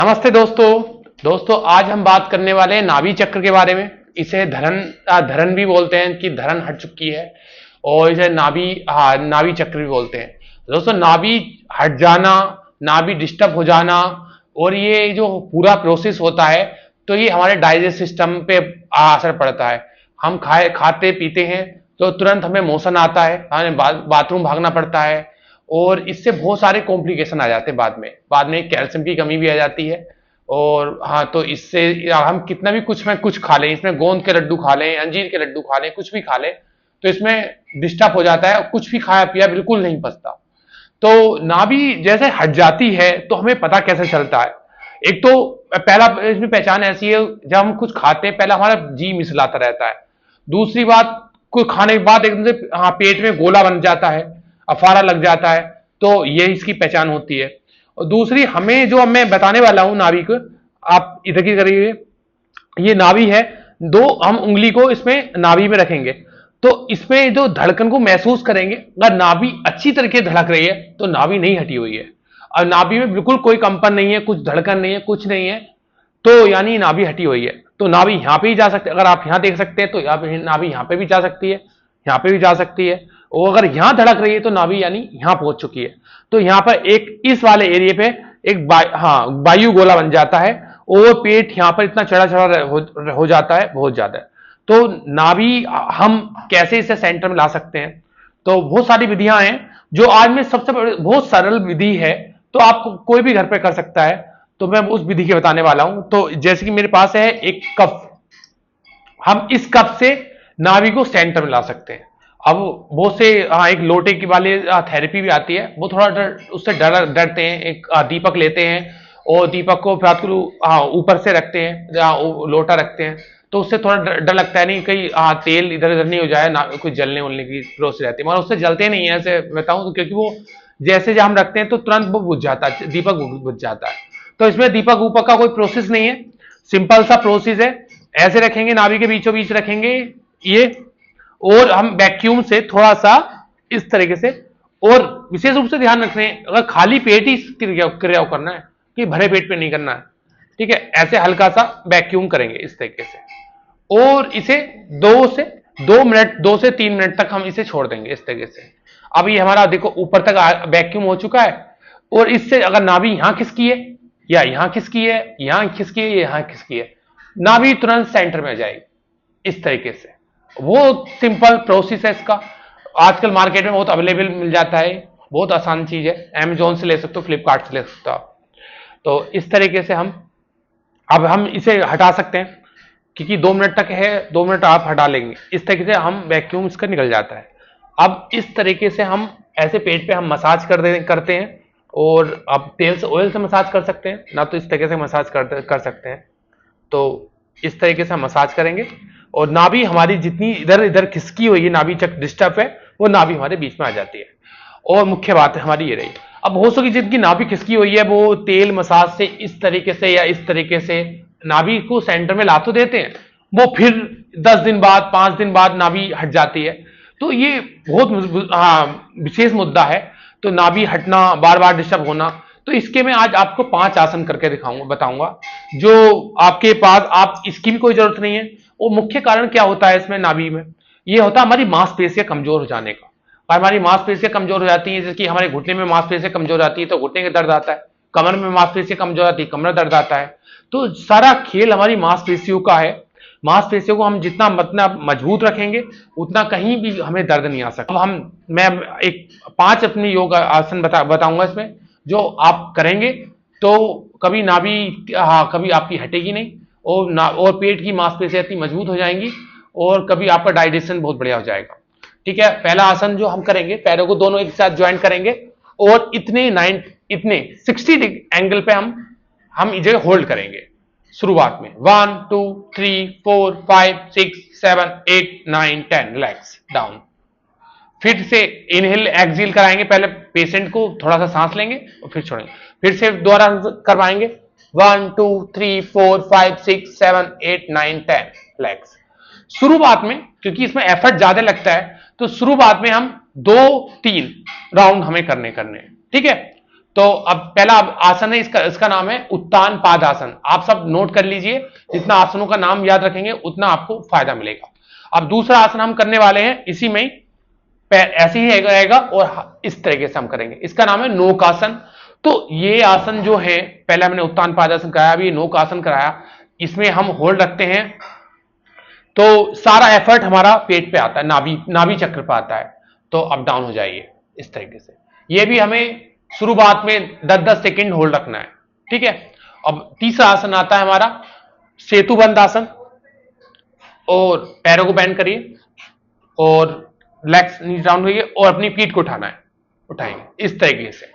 नमस्ते दोस्तों आज हम बात करने वाले हैं नाभि चक्र के बारे में। इसे धरन भी बोलते हैं कि धरन हट चुकी है और इसे नाभि चक्र भी बोलते हैं। दोस्तों नाभि हट जाना, नाभि डिस्टर्ब हो जाना और ये जो पूरा प्रोसेस होता है तो ये हमारे डाइजेस्ट सिस्टम पे असर पड़ता है। हम खाते पीते हैं तो तुरंत हमें मोशन आता है, हमें बाथरूम भागना पड़ता है और इससे बहुत सारे कॉम्प्लिकेशन आ जाते हैं। बाद में कैल्शियम की कमी भी आ जाती है। और हाँ, तो इससे हम कितना भी कुछ खा लें, इसमें गोंद के लड्डू खा लें, अंजीर के लड्डू खा लें, कुछ भी खा लें तो इसमें डिस्टर्ब हो जाता है। कुछ भी खाया पिया बिल्कुल नहीं पचता। तो नाभि जैसे हट जाती है तो हमें पता कैसे चलता है? एक तो पहला इसमें पहचान ऐसी है, जब हम कुछ खाते हैं पहला हमारा जी मिसलाता रहता है। दूसरी बात, कुछ खाने के बाद एकदम से पेट में गोला बन जाता है, अफारा लग जाता है। तो ये इसकी पहचान होती है। और दूसरी, हमें जो मैं बताने वाला हूं नाभि को, आप इधर की करिए। ये नाभि है, दो हम उंगली को इसमें नाभि में रखेंगे तो इसमें जो धड़कन को महसूस करेंगे। अगर नाभि अच्छी तरीके धड़क रही है तो नाभि नहीं हटी हुई है, और नाभि में बिल्कुल कोई कंपन नहीं है, कुछ धड़कन नहीं है, कुछ नहीं है, तो यानी नाभि हटी हुई है। तो नाभि यहां पे ही जा सकते, अगर आप यहां देख सकते हैं तो नाभि यहां पे भी जा सकती है, यहां पे भी जा सकती है। और अगर यहां धड़क रही है तो नाभि यानी यहां पहुंच चुकी है। तो यहां पर एक इस वाले एरिया पे एक वायु गोला बन जाता है और पेट यहां पर इतना चढ़ा चढ़ा हो जाता है, बहुत ज्यादा। तो नाभि हम कैसे इसे सेंटर में ला सकते हैं? तो बहुत सारी विधियां हैं, जो आज में सबसे बहुत सरल विधि है, तो आप कोई भी घर पे कर सकता है। तो मैं उस विधि के बताने वाला हूं। तो जैसे कि मेरे पास है एक कप, हम इस कप से नाभि को सेंटर में ला सकते हैं। अब बहुत से एक लोटे की वाली थेरेपी भी आती है, वो थोड़ा उससे डरते हैं। एक दीपक लेते हैं और दीपक को ऊपर से रखते हैं, लोटा रखते हैं, तो उससे थोड़ा डर लगता है, नहीं कहीं तेल इधर उधर नहीं हो जाए, ना कुछ जलने उलने की प्रोसेस रहती है, मगर उससे जलते नहीं है ऐसे बताऊं तो, क्योंकि वो जैसे जब हम रखते हैं तो तुरंत वो बुझ जाता है, दीपक बुझ जाता है। तो इसमें दीपक ऊपक का कोई प्रोसेस नहीं है, सिंपल सा प्रोसेस है। ऐसे रखेंगे, नाभि के बीचों बीच रखेंगे ये, और हम वैक्यूम से थोड़ा सा इस तरीके से, और विशेष रूप से ध्यान रखें अगर खाली पेट ही क्रिया को करना है, कि भरे पेट पे नहीं करना है, ठीक है। ऐसे हल्का सा वैक्यूम करेंगे इस तरीके से, और इसे 2 मिनट 2 से 3 मिनट तक हम इसे छोड़ देंगे इस तरीके से। अब ये हमारा देखो ऊपर तक वैक्यूम हो चुका है, और इससे अगर नाभि यहां खिसकी है या यहां खिसकी है, यहां खिसकी है, यहां खिसकी है, नाभि तुरंत सेंटर में आ जाएगी इस तरीके से। वो सिंपल प्रोसेस है इसका। आजकल मार्केट में बहुत अवेलेबल मिल जाता है, बहुत आसान चीज है। अमेजोन से ले सकते हो, फ्लिपकार्ट से ले सकते हो आप। तो इस तरीके से हम इसे हटा सकते हैं, क्योंकि 2 मिनट तक है, 2 मिनट आप हटा लेंगे इस तरीके से हम वैक्यूम इसका निकल जाता है। अब इस तरीके से हम ऐसे पेट पे हम मसाज करते हैं, और आप तेल से ऑयल से मसाज कर सकते हैं, ना तो इस तरीके से मसाज कर सकते हैं। तो इस तरीके से हम मसाज करेंगे, और नाभि हमारी जितनी इधर इधर खिसकी हुई है, नाभि चक्र डिस्टर्ब है, वो नाभि हमारे बीच में आ जाती है। और मुख्य बात है हमारी ये रही। अब हो सके जिनकी नाभि खिसकी हुई है वो तेल मसाज से इस तरीके से या इस तरीके से नाभि को सेंटर में ला तो देते हैं, वो फिर 10 दिन बाद 5 दिन बाद नाभि हट जाती है। तो ये बहुत विशेष मुद्दा है। तो नाभि हटना, बार बार डिस्टर्ब होना, तो इसके मैं आज आपको 5 आसन करके दिखाऊंगा, बताऊंगा, जो आपके पास, आप इसकी भी कोई जरूरत नहीं है। वो मुख्य कारण क्या होता है इसमें नाभि में? ये होता है हमारी मांसपेशियां कमजोर हो जाने का। और हमारी मांसपेशियां कमजोर हो जाती है, जैसे कि हमारे घुटने में मांसपेशियां कमजोर हो जाती है तो घुटने का दर्द आता है, कमर में मांसपेशियां कमजोर आती है, कमर दर्द आता है। तो सारा खेल हमारी मांसपेशियों का है। मांसपेशियों को हम जितना मजबूत रखेंगे, उतना कहीं भी हमें दर्द नहीं आ सकता। अब मैं एक 5 अपने योग आसन बताऊंगा इसमें, जो आप करेंगे तो कभी नाभि कभी आपकी हटेगी नहीं, और पेट की मांसपेशियां इतनी मजबूत हो जाएंगी, और कभी आपका डाइजेशन बहुत बढ़िया हो जाएगा। ठीक है, पहला आसन जो हम करेंगे, पैरों को दोनों एक साथ ज्वाइन करेंगे, और इतने 60 एंगल पे हम इसे होल्ड करेंगे। शुरुआत में 1 2 3 4 5 6 7 8 9 10, रिलैक्स डाउन। फिर से इनहेल एक्सहेल कराएंगे, पहले पेशेंट को थोड़ा सा सांस लेंगे और फिर छोड़ेंगे। फिर से दोबारा करवाएंगे, 1 2 3 4 5 6 7 8 9 10, रिलैक्स। शुरुआत में क्योंकि इसमें एफर्ट ज्यादा लगता है, तो शुरुआत में हम 2-3 राउंड हमें करने ठीक है। तो अब पहला आसन है, इसका नाम है उत्तान पादासन। आप सब नोट कर लीजिए, जितना आसनों का नाम याद रखेंगे उतना आपको फायदा मिलेगा। अब दूसरा आसन हम करने वाले हैं, इसी में ऐसे ही रहेगा और इस तरीके से हम करेंगे। इसका नाम है नौकासन। तो ये आसन जो है, पहले हमने उत्तान पादासन कराया, अभी नौकासन कराया। इसमें हम होल्ड रखते हैं, तो सारा एफर्ट हमारा पेट पे आता है, नाभि चक्र पे आता है। तो अप डाउन हो जाइए इस तरीके से। ये भी हमें शुरुआत में 10-10 सेकंड होल्ड रखना है, ठीक है। अब तीसरा आसन आता है हमारा सेतुबंध आसन। और पैरों को बेंड करिए और लेग्स नीचे डाउन होइए और अपनी पीठ को उठाना है, उठाएंगे इस तरीके से।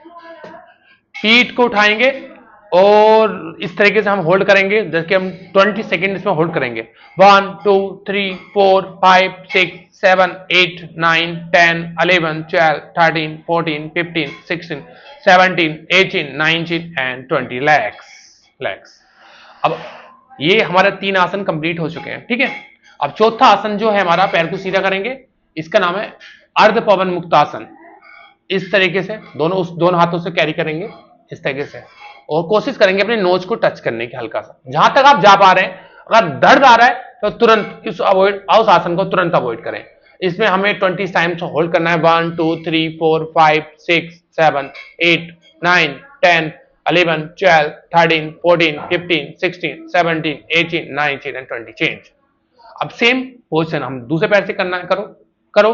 पीठ को उठाएंगे और इस तरीके से हम होल्ड करेंगे, जैसे कि हम 20 सेकेंड इसमें होल्ड करेंगे। 1 2 3 4 5 6 7 8 9 10 11 12 13 14 15 16 17 18 19 एंड 20 लेग्स। अब ये हमारे 3 आसन कंप्लीट हो चुके हैं, ठीक है। अब चौथा आसन जो है हमारा, पैर को सीधा करेंगे, इसका नाम है अर्ध पवन मुक्त आसन। इस तरीके से दोनों हाथों से कैरी करेंगे इस तरीके से, और कोशिश करेंगे अपने नोज को टच करने की हल्का सा, जहां तक आप जा पा रहे हैं। अगर दर्द आ रहा है तो तुरंत उस आसन को तुरंत अवॉइड करें। इसमें हमें 20 टाइम्स होल्ड करना है। 1 2 3 4 5 6 7 8 9 10 11 12 13 14 15 16 17 18 19 एंड 20 चेंज। अब सेम पोजिशन हम दूसरे पैर से करना है, करो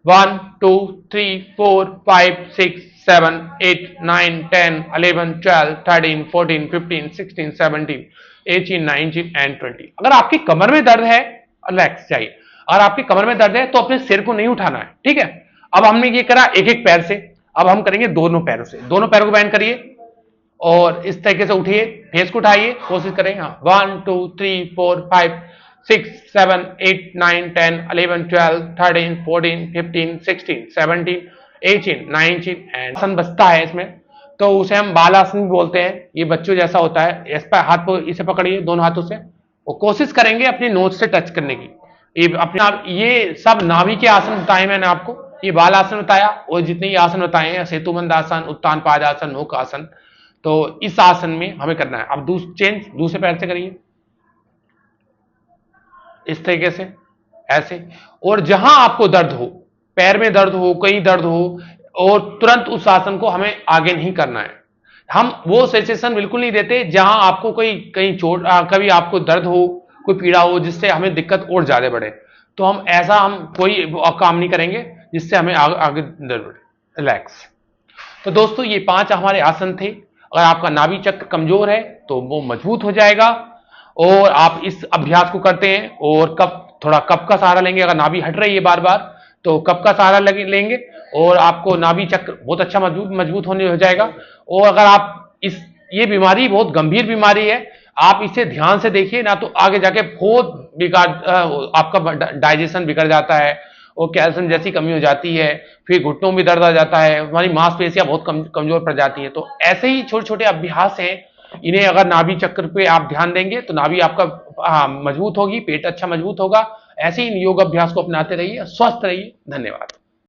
1 2 3 4 5 6 7 8 9 10 11 12 13 14 15 16 17 18 19 एंड 20। अगर आपकी कमर में दर्द है, रिलैक्स जाइए। अगर आपकी कमर में दर्द है तो अपने सिर को नहीं उठाना है, ठीक है। अब हमने ये करा एक एक पैर से, अब हम करेंगे दोनों पैरों से। दोनों पैरों को बैंड करिए और इस तरीके से उठिए, फेस को उठाइए, कोशिश करें। हाँ 1 2 3 4 5 6 7 8 9 10 11 12 13 14 15 16 17 18 19 एंड आसन बचता है इसमें, तो उसे हम बालासन भी बोलते हैं। ये बच्चों जैसा होता है। इस पर हाथ को इसे पकड़िए दोनों हाथों से और कोशिश करेंगे अपनी नोज से टच करने की। ये सब नाभि के आसन बताए मैंने आपको, ये बाल आसन बताया और जितने ये आसन बताए हैं, सेतुबंध आसन, उत्तान पाद आसन, नौक आसन, तो इस आसन में हमें करना है। अब दूसरे पैर से करिए इस तरीके से, ऐसे। और जहां आपको दर्द हो, पैर में दर्द हो, कहीं दर्द हो, और तुरंत उस आसन को हमें आगे नहीं करना है। हम वो सेंसेशन बिल्कुल नहीं देते जहां आपको कहीं चोट, कभी आपको दर्द हो, कोई पीड़ा हो जिससे हमें दिक्कत और ज्यादा बढ़े, तो हम कोई काम नहीं करेंगे जिससे हमें आगे दर्द बढ़े। रिलैक्स। तो दोस्तों ये 5 हमारे आसन थे। अगर आपका नाभि चक्र कमजोर है तो वो मजबूत हो जाएगा, और आप इस अभ्यास को करते हैं और थोड़ा कप का सहारा लेंगे। अगर नाभि हट रही है बार बार तो कप का सहारा लेंगे और आपको नाभि चक्र बहुत अच्छा मजबूत होने हो जाएगा। और अगर आप ये बीमारी बहुत गंभीर बीमारी है, आप इसे ध्यान से देखिए ना, तो आगे जाके बहुत आपका डाइजेशन बिगड़ जाता है और कैल्शियम जैसी कमी हो जाती है, फिर घुटनों में दर्द आ जाता है, हमारी मांसपेशियां बहुत कमजोर पड़ जाती है। तो ऐसे ही छोटे छोटे अभ्यास हैं, इन्हें अगर नाभि चक्र पे आप ध्यान देंगे तो नाभि आपका मजबूत होगी, पेट अच्छा मजबूत होगा। ऐसे ही योग अभ्यास को अपनाते रहिए, स्वस्थ रहिए। धन्यवाद।